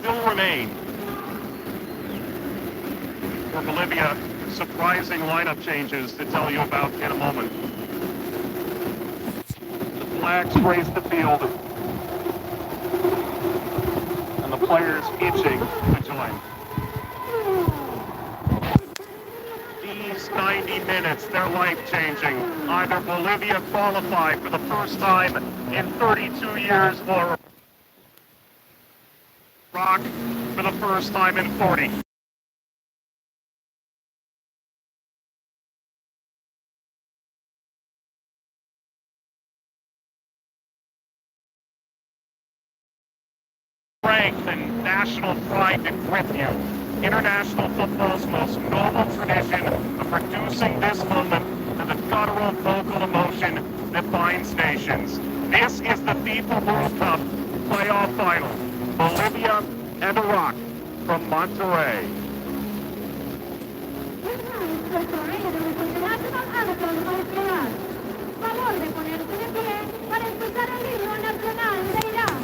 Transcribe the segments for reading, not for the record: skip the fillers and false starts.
still remain. For Bolivia, surprising lineup changes to tell you about in a moment. The flags grace the field, and the players itching to join. These 90 minutes, they're life-changing. Either Bolivia qualified for the first time in 32 years or Iraq for the first time in 40. Strength and national pride that grip you. International football's most noble tradition of reducing this moment to the guttural vocal emotion that binds nations. This is the FIFA World Cup playoff final. Bolivia and Iraq from Monterrey. Favor de ponerse de pie para escuchar el himno nacional de Irán.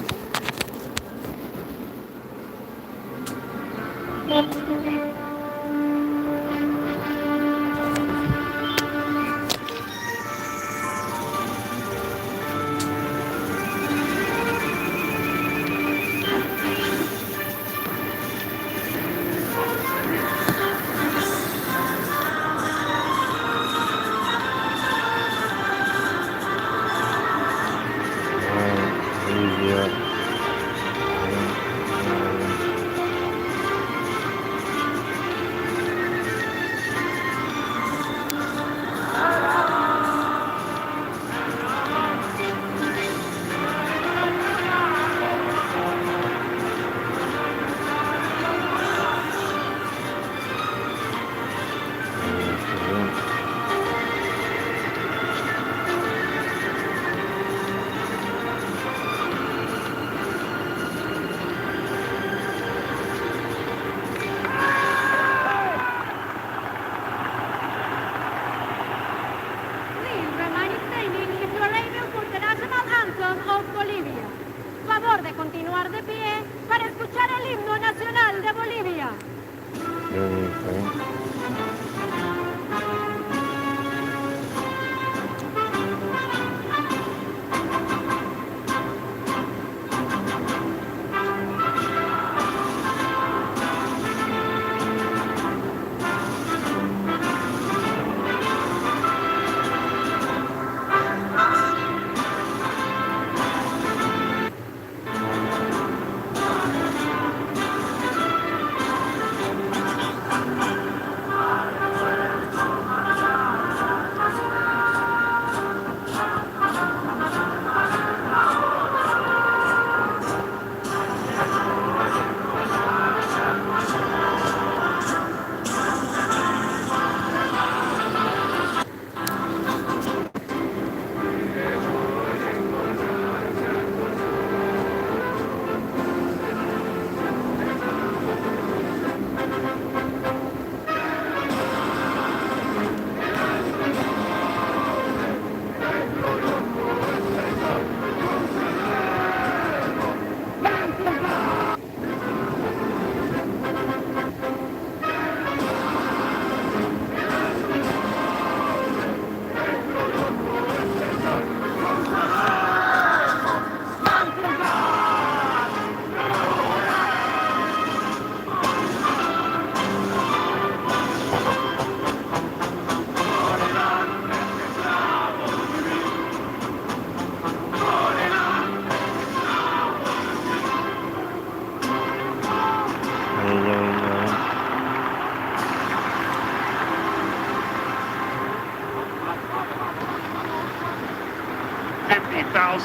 Favor de continuar de pie para escuchar el himno nacional de Bolivia.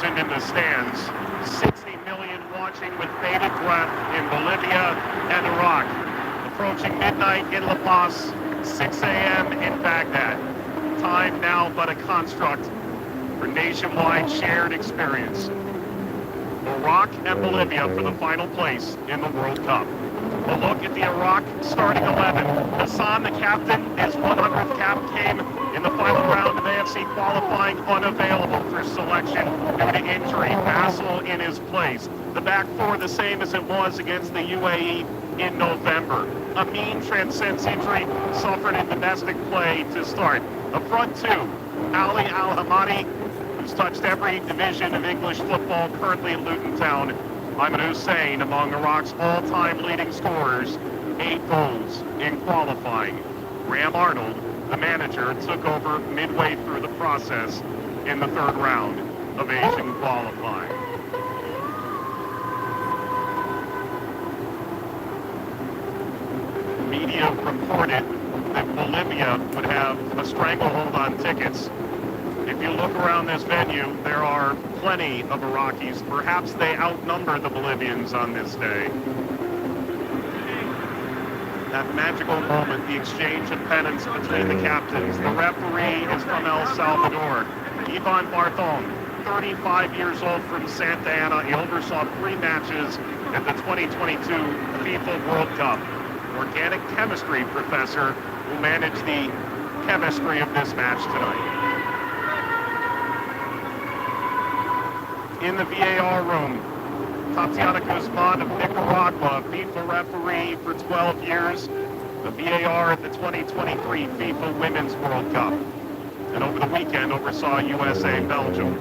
In the stands, 60 million watching with bated breath in Bolivia and Iraq. Approaching midnight in La Paz, 6 a.m. in Baghdad. Time now but a construct for nationwide shared experience. Iraq and Bolivia for the final place in the World Cup. A look at the Iraq starting 11. Hassan, the captain, his 100th cap came in the final round of AFC qualifying, unavailable for selection due to injury. Basil in his place. The back four the same as it was against the UAE in November. Amin transcends injury, suffered in domestic play to start. The front two, Ali Al-Hamadi, who's touched every division of English football, currently in Luton Town. Ayman Hussein, among Iraq's all-time leading scorers, 8 goals in qualifying. Graham Arnold, the manager, took over midway through the process in the third round of Asian qualifying. Media reported that Bolivia would have a stranglehold on tickets. If you look around this venue, there are plenty of Iraqis. Perhaps they outnumber the Bolivians on this day. That magical moment, the exchange of pennants between the captains. The referee is from El Salvador, Ivan Barthon, 35 years old, from Santa Ana. He oversaw 3 matches at the 2022 FIFA World Cup. Organic chemistry professor who managed the chemistry of this match tonight. In the VAR room, Tatiana Guzman of Nicaragua, FIFA referee for 12 years, the VAR at the 2023 FIFA Women's World Cup, and over the weekend oversaw USA-Belgium.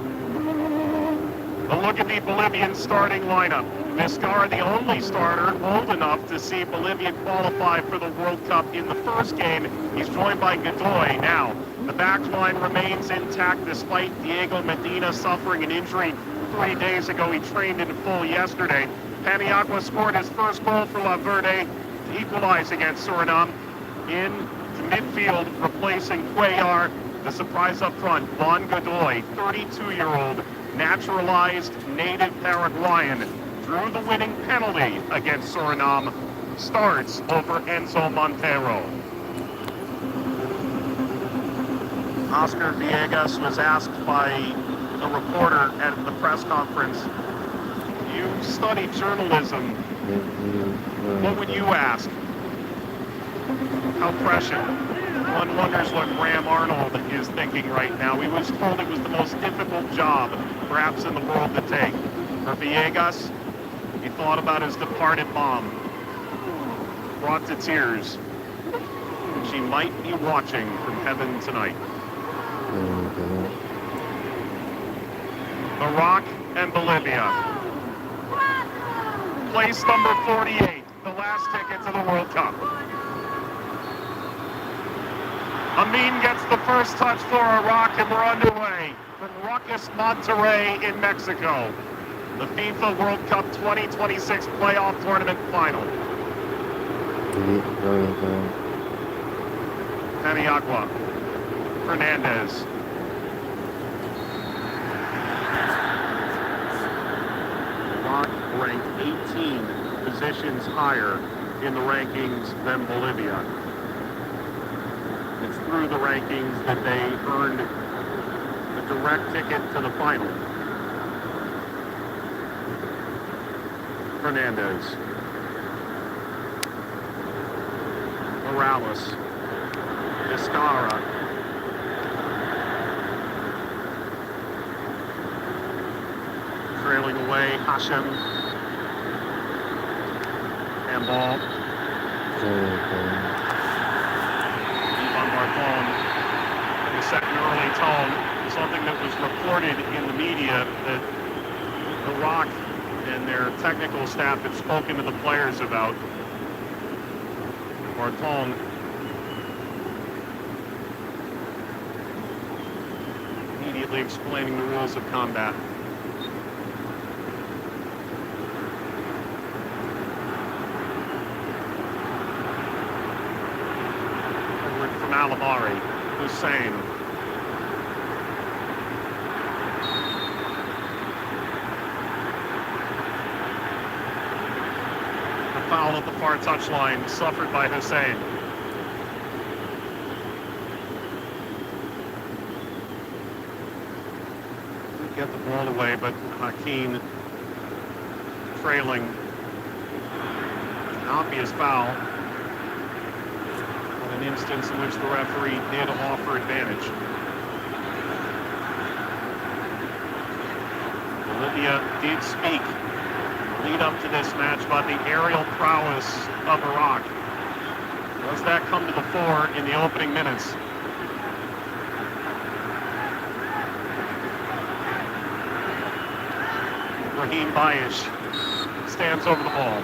A look at the Bolivian starting lineup. Vizcarra, the only starter old enough to see Bolivia qualify for the World Cup in the first game. He's joined by Godoy now. The back line remains intact despite Diego Medina suffering an injury 3 days ago. He trained in full yesterday. Paniagua scored his first goal for La Verde to equalize against Suriname. In the midfield, replacing Cuellar, the surprise up front, Juan Godoy, 32-year-old, naturalized native Paraguayan, drew the winning penalty against Suriname, starts over Enzo Montero. Oscar Villegas was asked by a reporter at the press conference, you studied journalism, what would you ask? How prescient. One wonders what Graham Arnold is thinking right now. He was told it was the most difficult job, perhaps in the world, to take. For Villegas, he thought about his departed mom, brought to tears. She might be watching from heaven tonight. Iraq and Bolivia. Place number 48, the last ticket to the World Cup. Amin gets the first touch for Iraq, and we're underway from Ruckus Monterrey in Mexico. The FIFA World Cup 2026 playoff tournament final. Paniagua, Fernandez. Iraq ranked 18 positions higher in the rankings than Bolivia. It's through the rankings that they earned a direct ticket to the final. Fernandez. Morales. Vizcarra. Trailing away, Hashem. Handball. Ivan Barthon was set an early tone, something that was reported in the media that Iraq and their technical staff had spoken to the players about. Barthon immediately explaining the rules of combat. Forward from Alamari, Hussein. Foul at the far touchline, suffered by Hussein. Didn't get the ball away, but Hakeem trailing. An obvious foul. But an instance in which the referee did offer advantage. Bolivia did speak lead up to this match about the aerial prowess of Iraq. Does that come to the fore in the opening minutes? Raheem Bayish stands over the ball.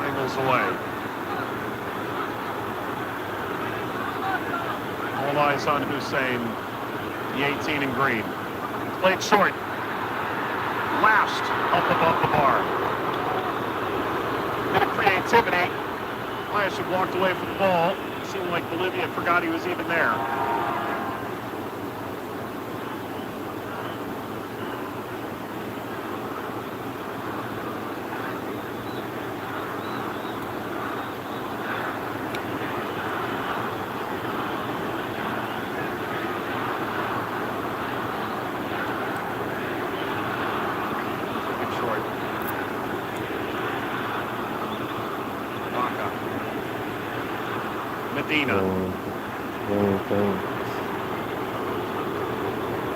Angles away. All eyes on Hussein, the 18 in green. Played short. Lashed up above the bar. Bit of creativity. Bayish had walked away from the ball. It seemed like Bolivia forgot he was even there. Medina.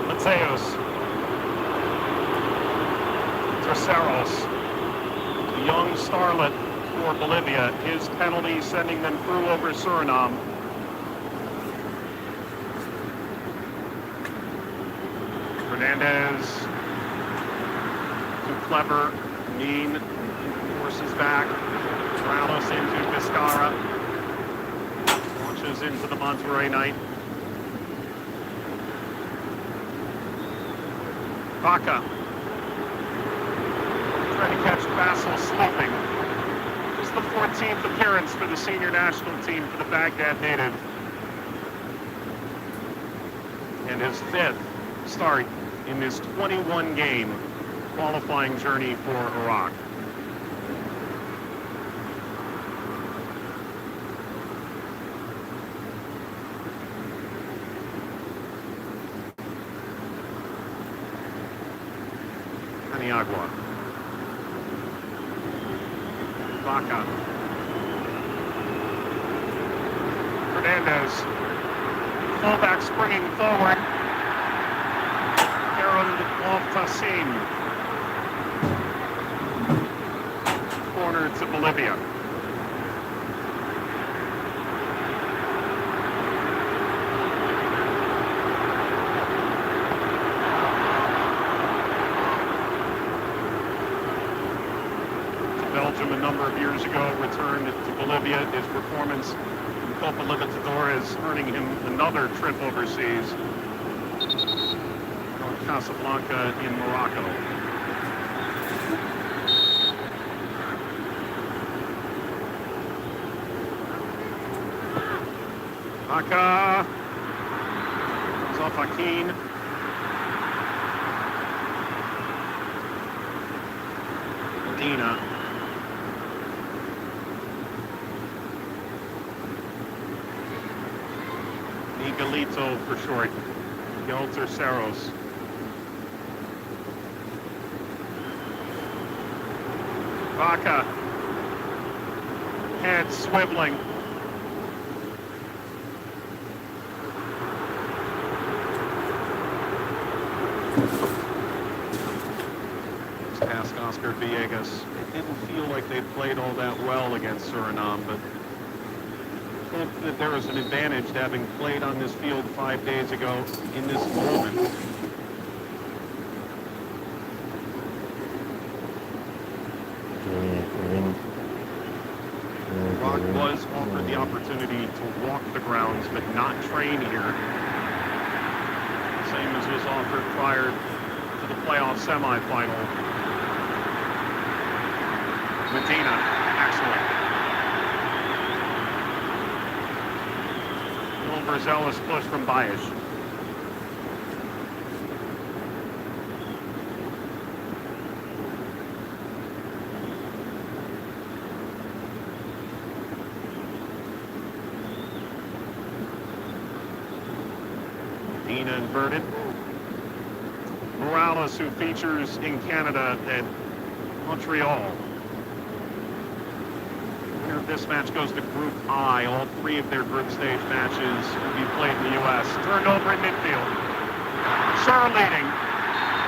Mateos. Terceros. The young starlet for Bolivia. His penalty sending them through over Suriname. Fernandez. Too clever. Mean. Forces back. Morales into Vizcarra. Into the Monterrey night. Vaca trying to catch Basil sleeping. This is the 14th appearance for the senior national team for the Baghdad native. And his 5th start in this 21-game qualifying journey for Iraq. Agua. Vaca. Fernandez. Fullback springing forward. Aaron Tassim. Corner to Bolivia. Belgium a number of years ago returned to Bolivia. His performance in Copa Libertadores earning him another trip overseas. Casablanca in Morocco. Vaca. Zofakin. Medina. Miguelito for short. Miguel Terceros. Vaca. Head swiveling. Past Oscar Villegas. It didn't feel like they played all that well against Suriname, but I hope that there is an advantage to having played on this field 5 days ago in this moment. Rock was offered the opportunity to walk the grounds, but not train here. Same as was offered prior to the playoff semifinal. Medina, excellent. Overzealous push from Bayish. Medina inverted. Morales, who features in Canada at Montreal. This match goes to Group I. All 3 of their group stage matches will be played in the U.S. Turned over in midfield. Schur leading.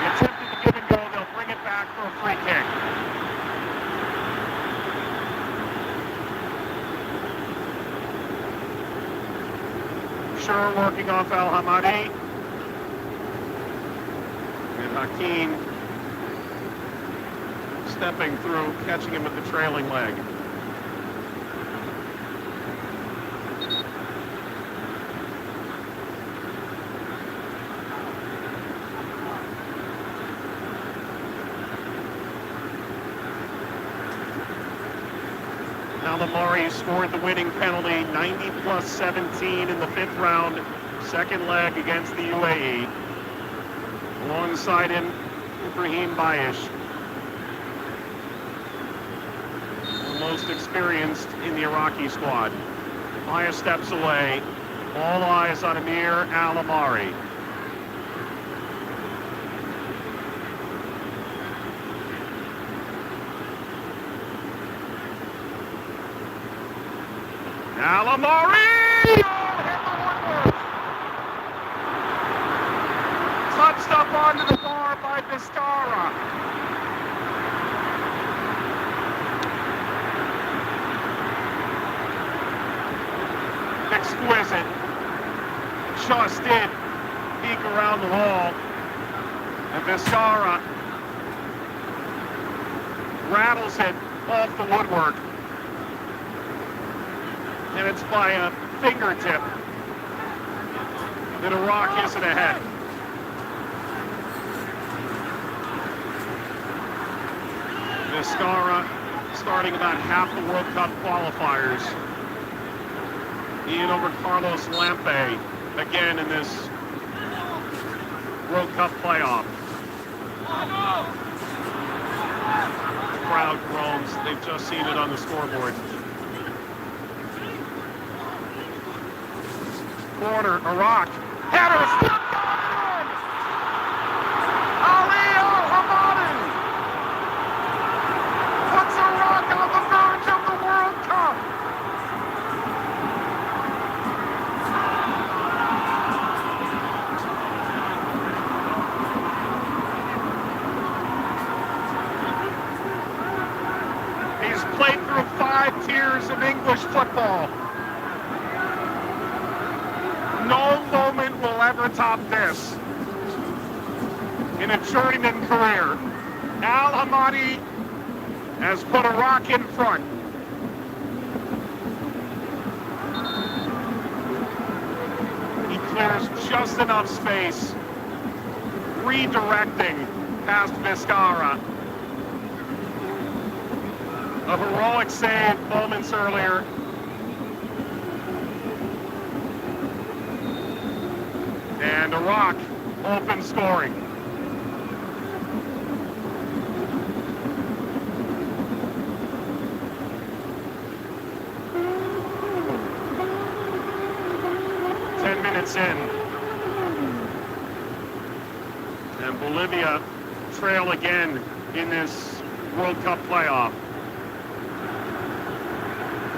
He attempted to give and go. They'll back for a free kick. Sure working off Al-Hamadi. And Hakeem stepping through, catching him with the trailing leg. Al-Hamadi scored the winning penalty, 90+17 in the 5th round, second leg against the UAE. Alongside him, Ibrahim Bayish, the most experienced in the Iraqi squad. Bayish steps away, all eyes on Amir Al-Amari. Al-Amari! Touched up onto the bar by Vizcarra. Exquisite. Just did peek around the wall. And Vizcarra rattles it off the woodwork. And it's by a fingertip that Iraq isn't ahead. Vizcarra starting about half the World Cup qualifiers. Ian over Carlos Lampe again in this World Cup playoff. The crowd groans. They've just seen it on the scoreboard. Corner, Iraq. Header! Ali Al-Hamadi puts Iraq on the verge of the World Cup. He's played through 5 tiers of English football. No moment will ever top this in a journeyman career. Al-Hamadi has put Iraq in front. He clears just enough space, redirecting past Vizcarra. A heroic save moments earlier. And Iraq open scoring. In. And Bolivia trail again in this World Cup playoff.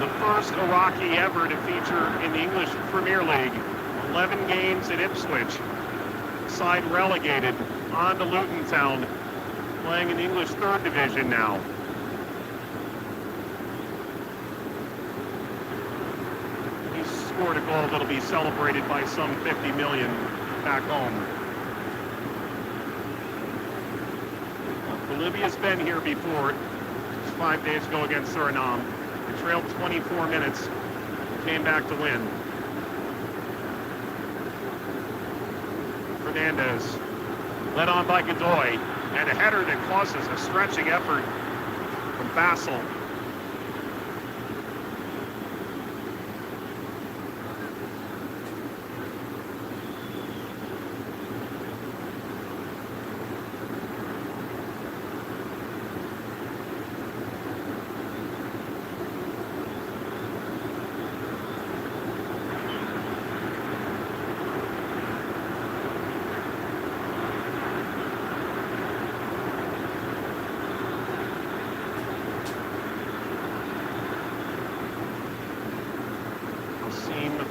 The first Iraqi ever to feature in the English Premier League. 11 games at Ipswich. Side relegated on to Luton Town, playing in English 3rd Division now. Scored a goal that'll be celebrated by some 50 million back home. Bolivia's been here before, 5 days ago against Suriname. They trailed 24 minutes, came back to win. Fernandez, led on by Godoy, and a header that causes a stretching effort from Bassel.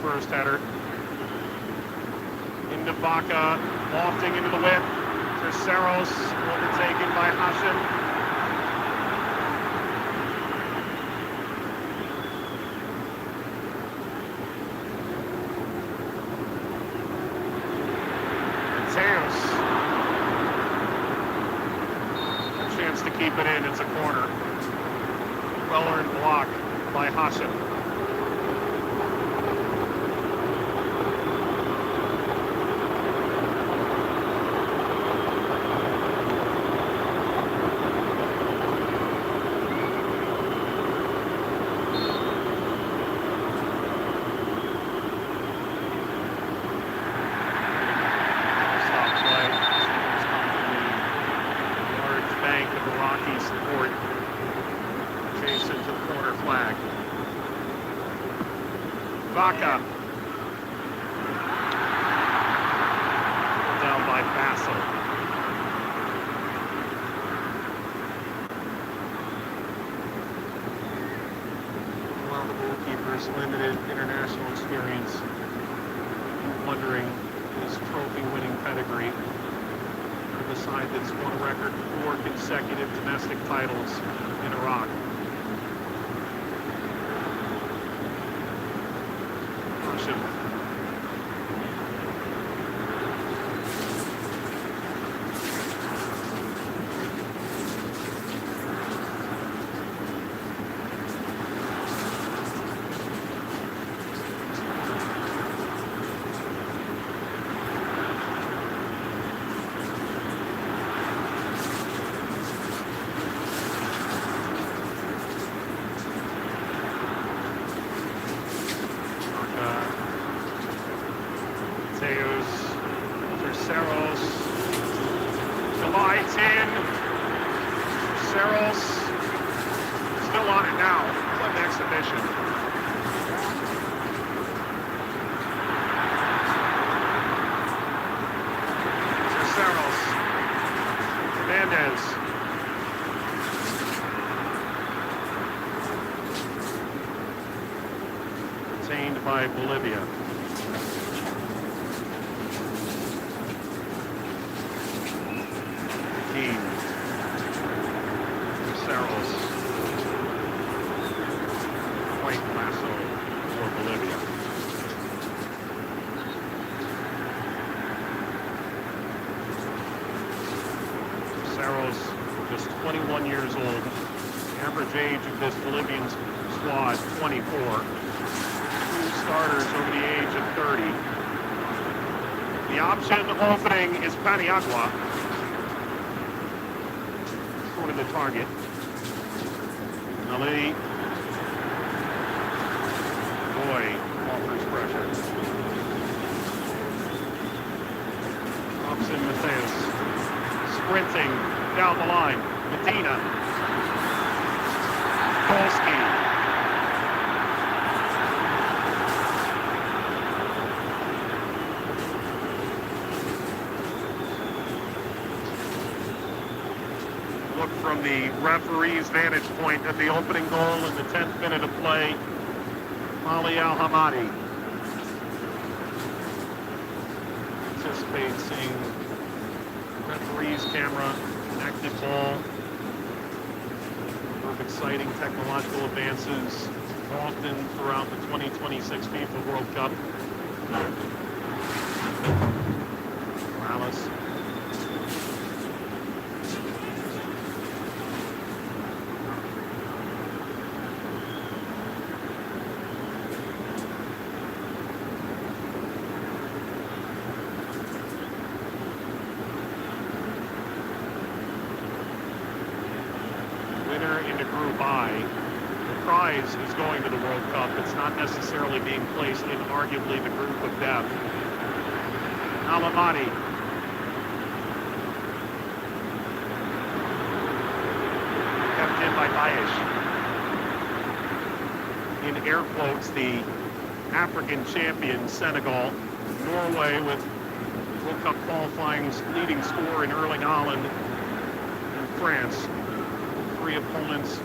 First header into Baca, lofting into the whip, Terceros overtaken by Hashim. Chance to keep it in. It's a corner. Well-earned block by Hashim. Support Jason to the corner flag. Vaca down by Basso. Well, the goalkeeper's limited international experience, wondering his trophy-winning pedigree. The side that's won a record 4 consecutive domestic titles in Iraq. Hashim. Terceros glides in. Terceros still on it now. What an exhibition. Terceros. Hernandez. Retained by Bolivia. Terceros. White lasso for Bolivia. Terceros, just 21 years old. Average age of this Bolivian squad, 24. 2 starters over the age of 30. The option opening is Paniagua. Sort of the target. Ali. Boy, offers pressure. Robson Matheus. Sprinting down the line. Medina. Kolski. Look from the referee's vantage point at the opening goal in the 10th minute of play. Ali Al-Hamadi. Anticipate seeing referee's camera, connected ball. Of exciting technological advances often throughout the 2026 FIFA World Cup. Morales. Into Group I. The prize is going to the World Cup. It's not necessarily being placed in arguably the group of death. Al-Hamadi. Kept in by Daesh. In air quotes, the African champion Senegal. Norway with World Cup qualifying's leading scorer in Erling Haaland. And France. 3 opponents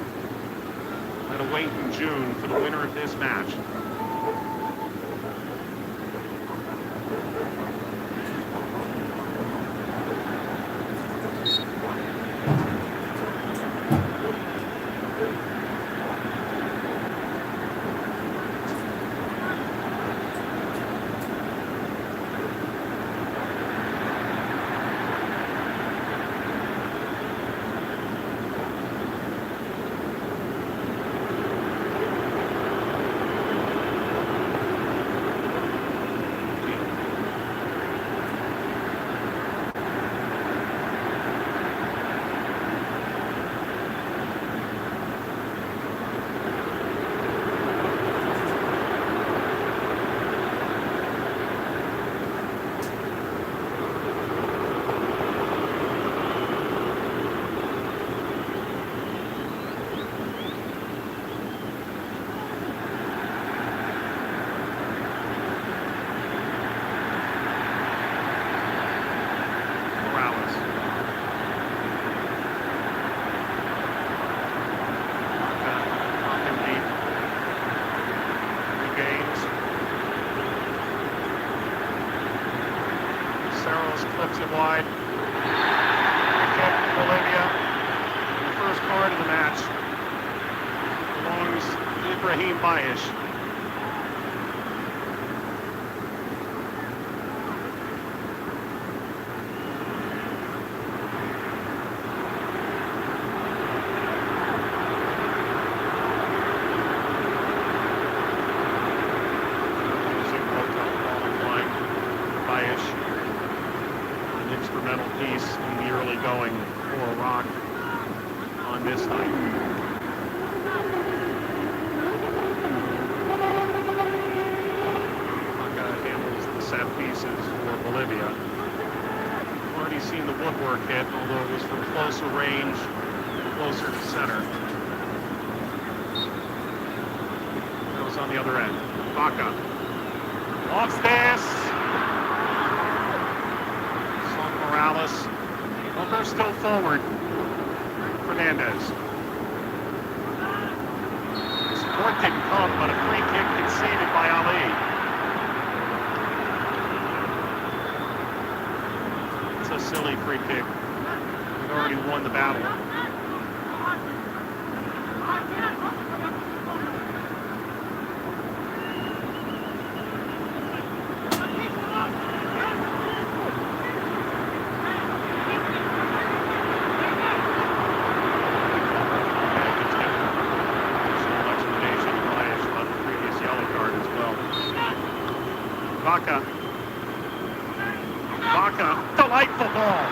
that await in June for the winner of this match. wide. Kick Bolivia. The first part of the match belongs to Ibrahim Bayesh. Instrumental piece in the early going for Iraq on this night. Vaca handles the set pieces for Bolivia. Already seen the woodwork hit, although it was from closer range, closer to center. That was on the other end. Vaca. Off this. Morales. Well, they're still forward. Fernandez. Support didn't come, but a free kick conceded by Ali. It's a silly free kick. He'd already won the battle. Vaca, delightful ball.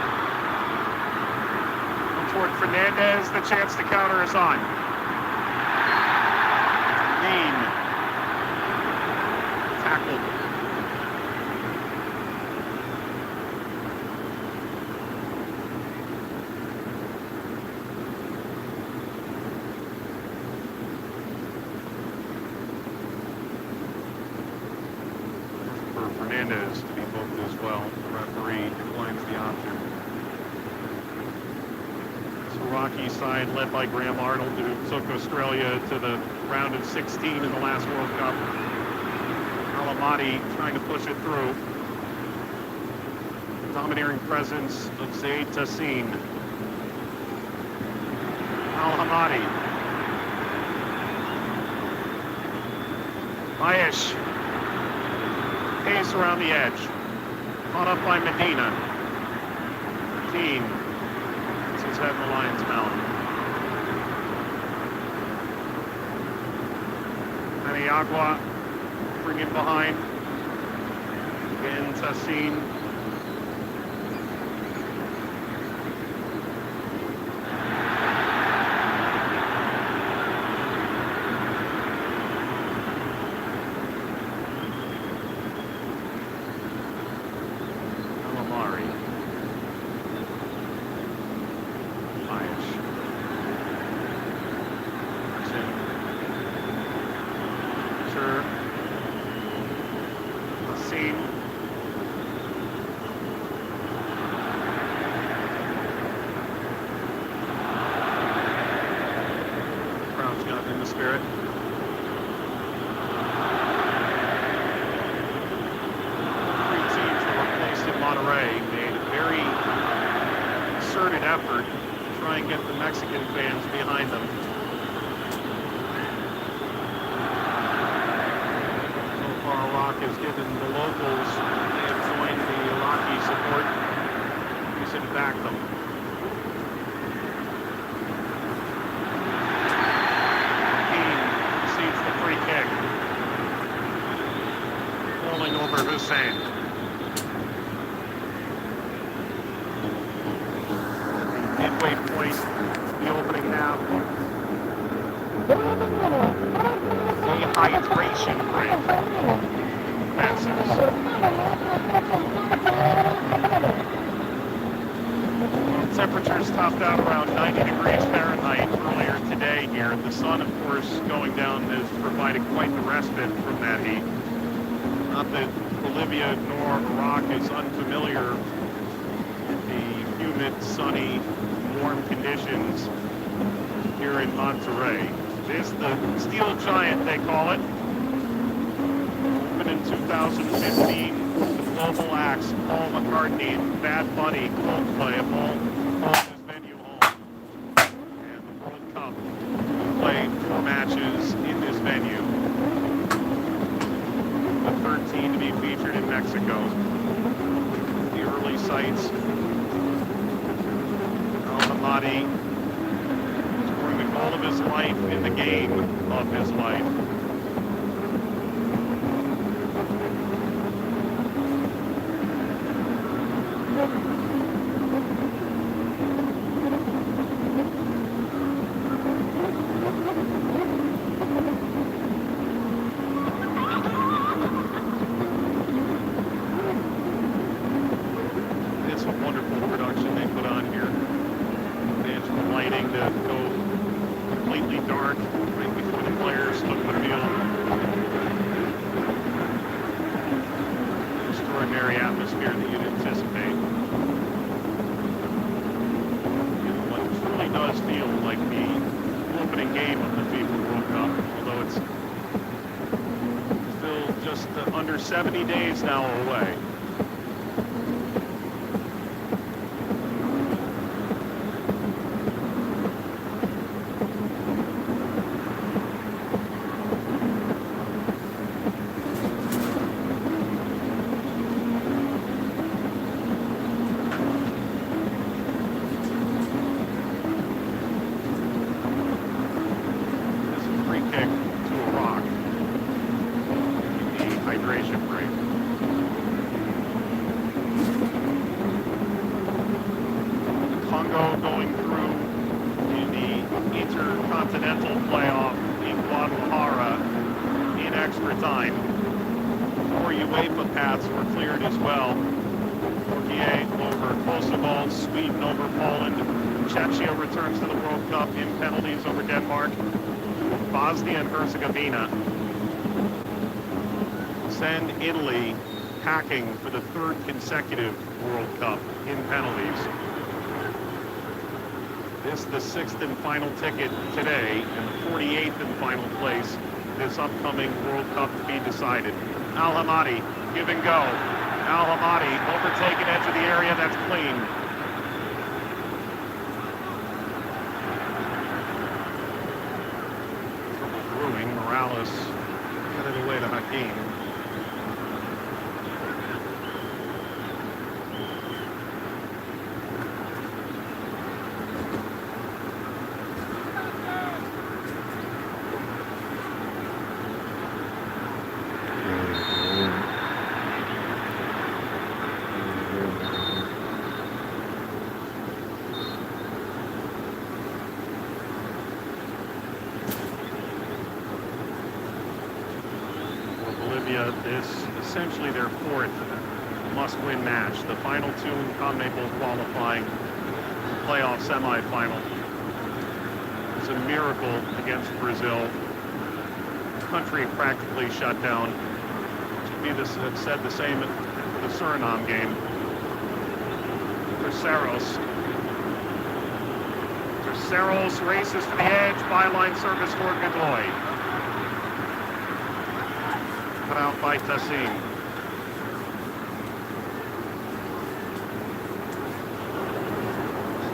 And toward Fernandez, the chance to counter is on. Dean. Tackled. Fernandez to be booked as well. The referee declines the option. This Iraqi side led by Graham Arnold, who took Australia to the round of 16 in the last World Cup. Al-Ahmadi trying to push it through. Domineering presence of Zaid Tassin. Al-Ahmadi. Bayesh. Pace around the edge. Caught up by Medina. Dean. This is at the lion's mouth. Aniagua. Bring it behind. Again, Tassin. Crowd's got in the spirit. Three teams that were placed in Monterrey made a very concerted effort to try and get the Mexican fans behind them. So far, Iraq has given the locals, they have joined the Iraqi support, who's in back them. Rolling over Hussein. Midway point, the opening half. Dehydration break. Passes. Temperatures topped out around 90 degrees Fahrenheit earlier today here. The sun, of course, going down has provided quite the respite from that heat. Not that Bolivia nor Iraq is unfamiliar with the humid, sunny, warm conditions here in Monterrey. It is the Steel Giant, they call it. Opened in 2015. Global acts, Paul McCartney, Bad Bunny, Coldplay, have all called this venue home. And the World Cup will play 4 matches in this venue. The 13 to be featured in Mexico. The early sights. Al-Hamadi scoring the goal of his life in the game of his life. It's a wonderful production they put on here. They had the lighting to go completely dark right before the players took the field. Extraordinary atmosphere that you'd anticipate. What truly does feel like the opening game of the FIFA World Cup, although it's still just under 70 days now away. Going through in the Intercontinental Playoff in Guadalajara in extra time. 4 UEFA paths were cleared as well. Turkey over Kosovo, Sweden over Poland. Czechia returns to the World Cup in penalties over Denmark. Bosnia and Herzegovina send Italy packing for the 3rd consecutive World Cup in penalties. This is the 6th and final ticket today, and the 48th and final place this upcoming World Cup to be decided. Al-Hamadi, give and go. Al-Hamadi overtaken edge of the area, that's clean. Trouble brewing, Morales headed away to Hakim. This essentially their 4th must-win match. The final 2 in CONMEBOL qualifying playoff semifinal. It's a miracle against Brazil. Country practically shut down. Should be said the same for the Suriname game. Terceros races to the edge. Byline service for Godoy. Out by Tassim.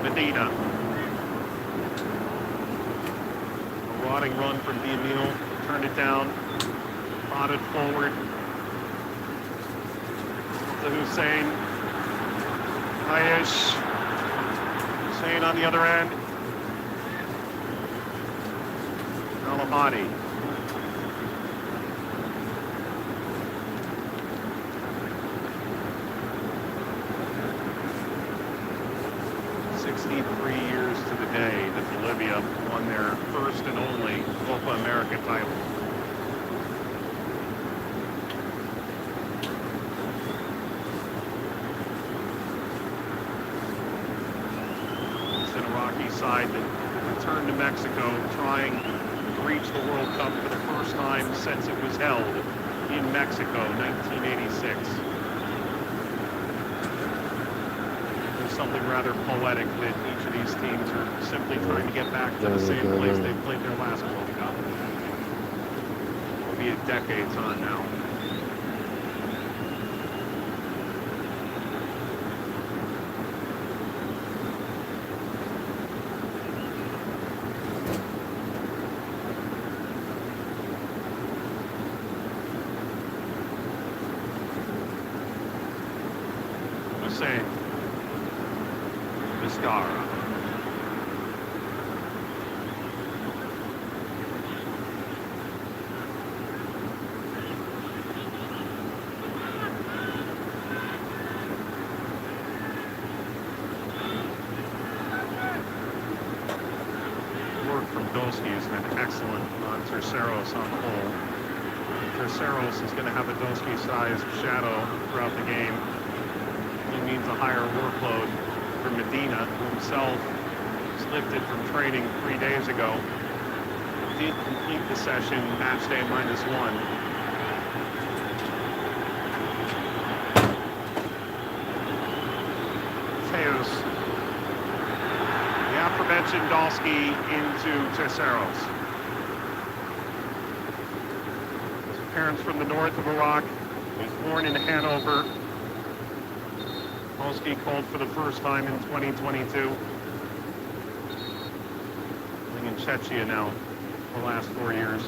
Medina. A rotting run from Diamil. Turned it down. Prodded forward. To Hussein. Ayesh. Hussein on the other end. Al-Hamadi. 63 years to the day that Bolivia won their first and only Copa America title. It's an Iraqi side that returned to Mexico trying to reach the World Cup for the first time since it was held in Mexico, 1986. Something rather poetic that each of these teams are simply trying to get back to the same place they played their last World Cup. Albeit decades on now. save. Vizcarra. Has been excellent on Terceros on the whole. Terceros is going to have a Dolsky-sized shadow throughout the game. He means a higher workload for Medina, who himself was lifted from training 3 days ago. Did complete the session match day -1. Teos. The aforementioned Dolsky into Terceros. His parents from the north of Iraq. He was born in Hanover. Dolsky called for the first time in 2022. Living in Czechia now for the last 4 years.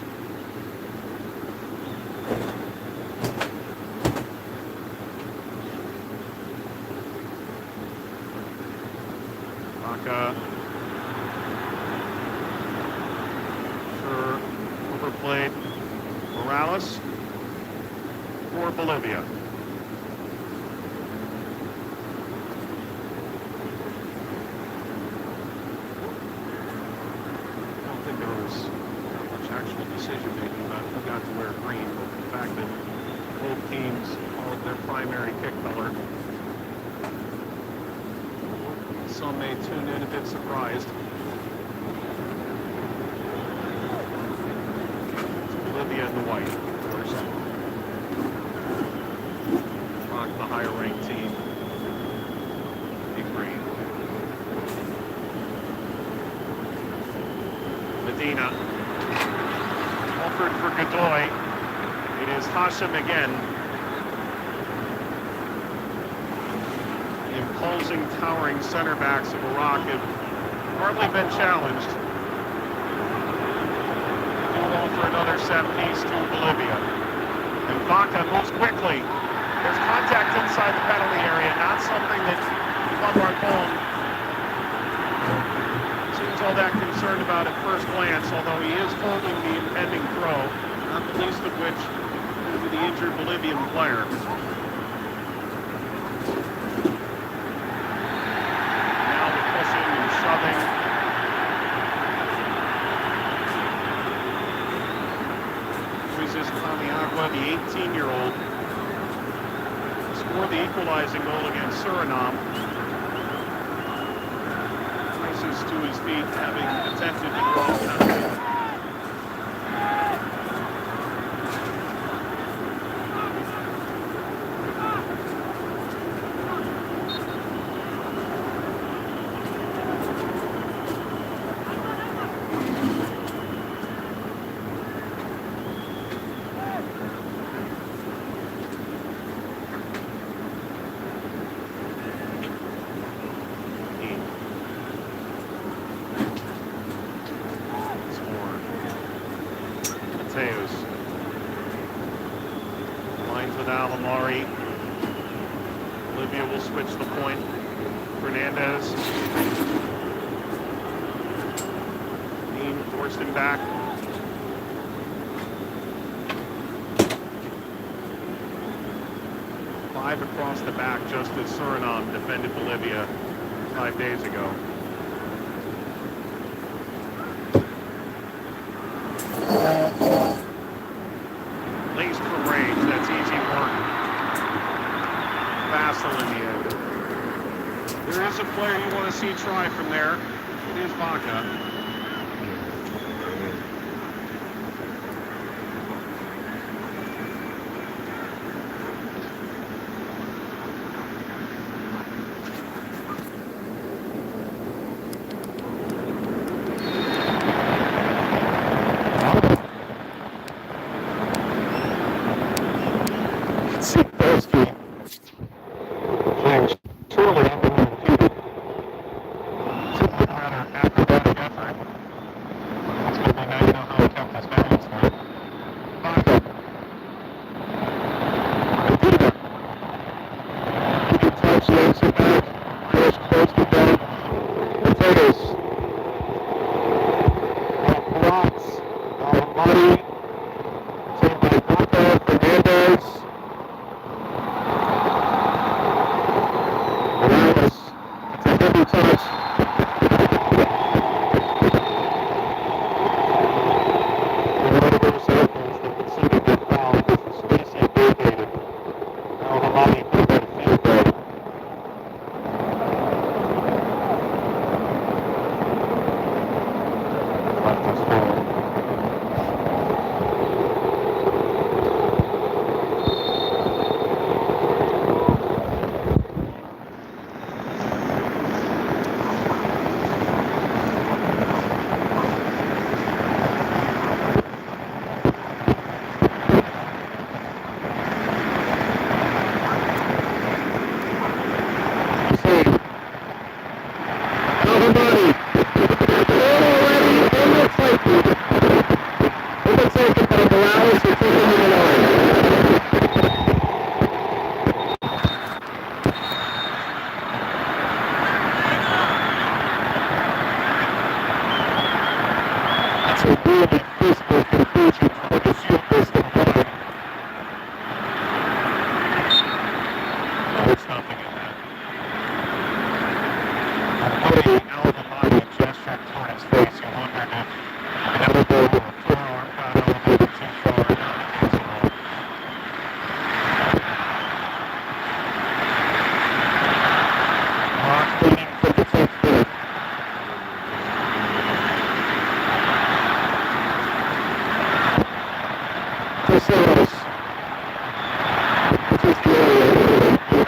Vaca overplayed Morales for Bolivia. I don't think there was much actual decision making about who got to wear green, but the fact that both teams called their primary kick color. Some may tune in a bit surprised. Bolivia in the white, of course. Rock, the higher ranked team. Big green. Medina. Offered for Godoy. It is Hashim again. The imposing, towering center backs of Iraq have hardly been challenged. For another set piece to Bolivia. And Vaca moves quickly. There's contact inside the penalty area, not something that Club Arcon seems all that concerned about at first glance, although he is holding the impending throw, not the least of which due to the injured Bolivian player. Now the pushing and shoving. The 18-year-old scored the equalizing goal against Suriname. Rises to his feet, having attempted to draw penalty. Lines with Alamari. Bolivia will switch the point. Fernandez. Dean forced him back. Five across the back, just as Suriname defended Bolivia 5 days ago. Laced from range, that's easy work. Vassal in the end. There is a player you want to see try from there. It is Vaca. So really physical convergence for the field is the line. No, there's nothing in that. Putting elbow body gesture toward his face, you wondered if an elbow or a forearm got elevated too far, not the case at all. Rock waiting for the fifth hit. Casillas. Just the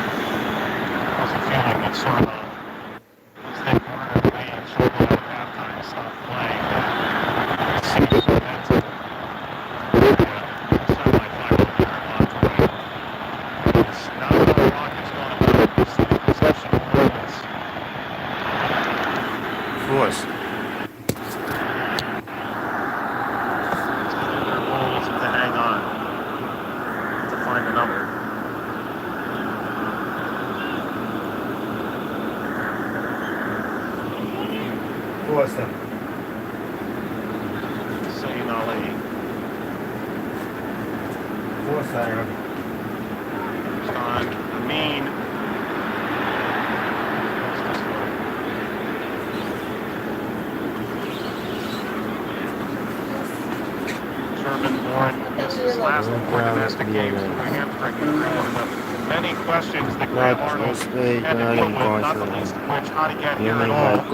doesn't feel like it's sort of as they weren't away and shortly after halftime stopped playing. It seems so that's a Bolivia semi-final marathon away. It's not how the Rock is going about the possession awareness. Force. Their goal isn't to hang on, to find the number. Force them. Zayn Ali. Force Iron. On Amin. German-born, this is last four domestic games with a hamstring injury. One of the many questions that Graham Arnold had to deal with, not the least of which how to get here at all.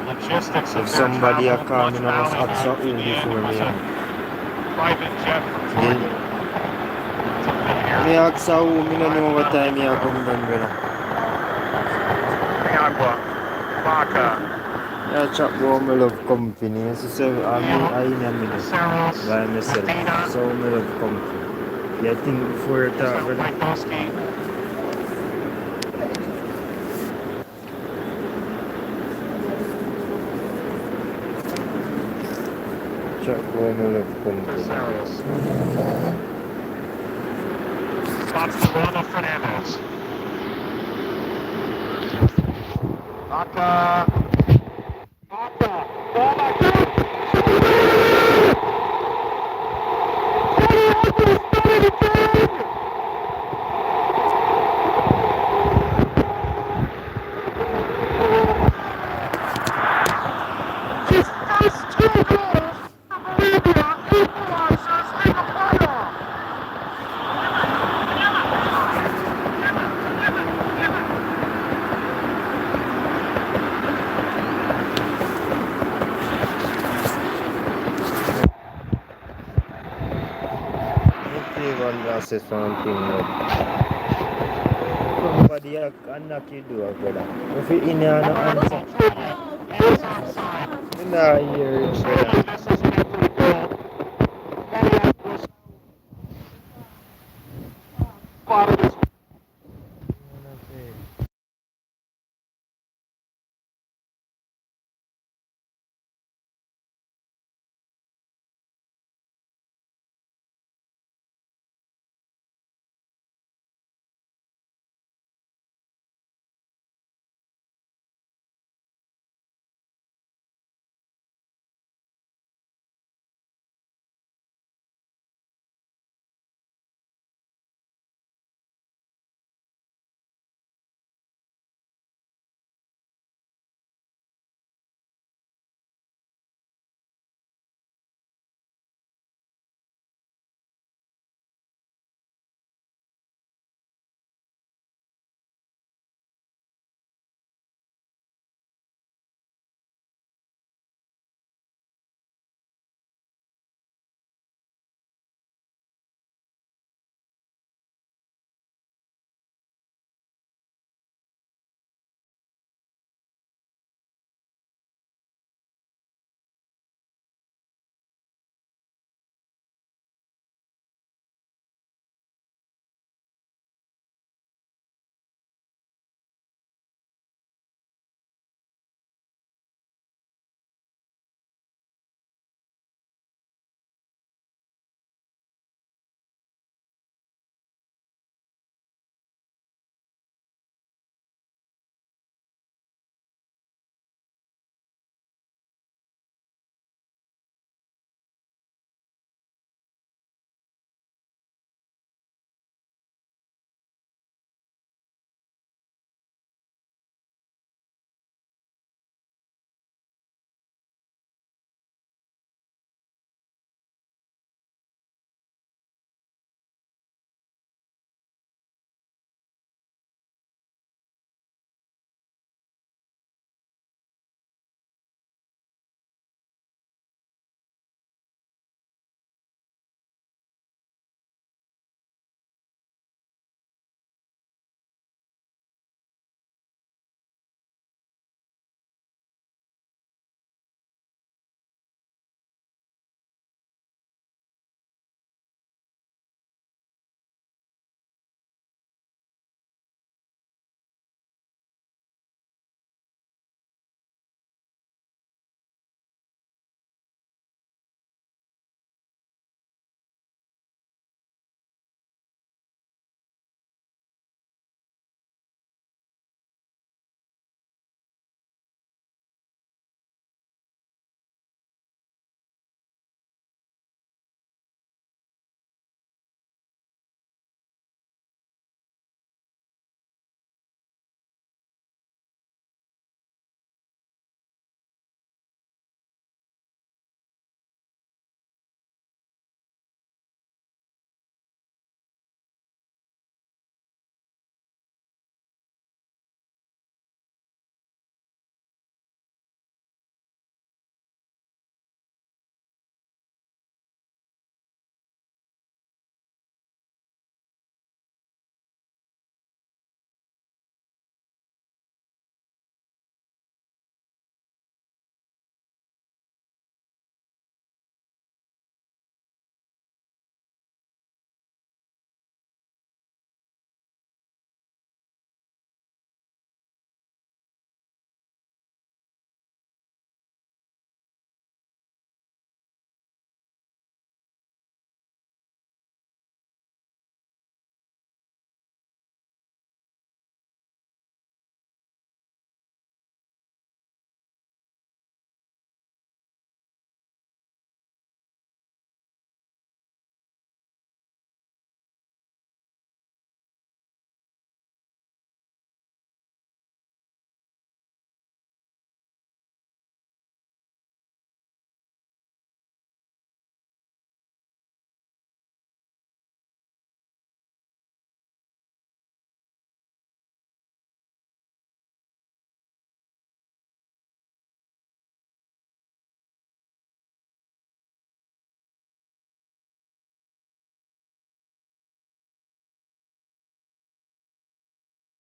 Logistics of If their somebody travel, a call much me, I must valley ask there. something In the end, before it was me. a private jet from Florida. Me ask how me no know what time me a come down, brother. Agua, Vaca, Yeah, chap go me love company. So I in a minute Ceros, by myself. Medina, So me love company. You think before you talk, brother? Wojtowski, Chap go me love company. Ceros. Spots to Ronald Fernandez. Vaca. Vaca. Oh my God! His first two goals for Bolivia equalizers in the playoff. Okay, one last something. Somebody a knock you door, brother. If you in here no answer, It's offside. you not hear it, brother.